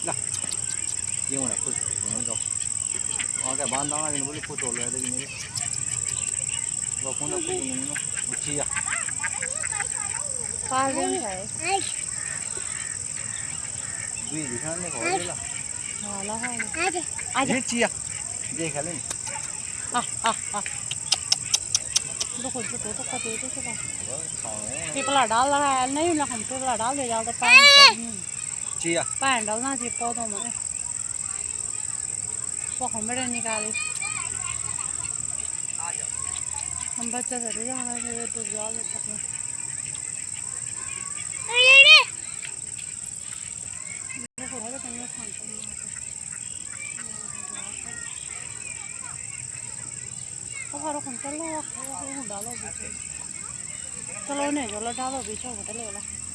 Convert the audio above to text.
ला ये होना कुछ होना तो आगे बांध दाना नहीं बोले कुछ हो रहा है लेकिन ये वो कौन सा कुछ नहीं ना उचिया पार दिन है दूध दिखाने को हो गया हाँ ला हाँ ये चिया देख ले तो खाते तो क्या पिपला डाल रहा है नहीं ना हम पिपला डाल दे जाता पानी चिया पानी डालना चाहिए पौधों में वो हम बड़े निकाले हम बच्चा से जाना है तो जाल सकते अब चलो डालो चलो नहीं चलो डालो बीच में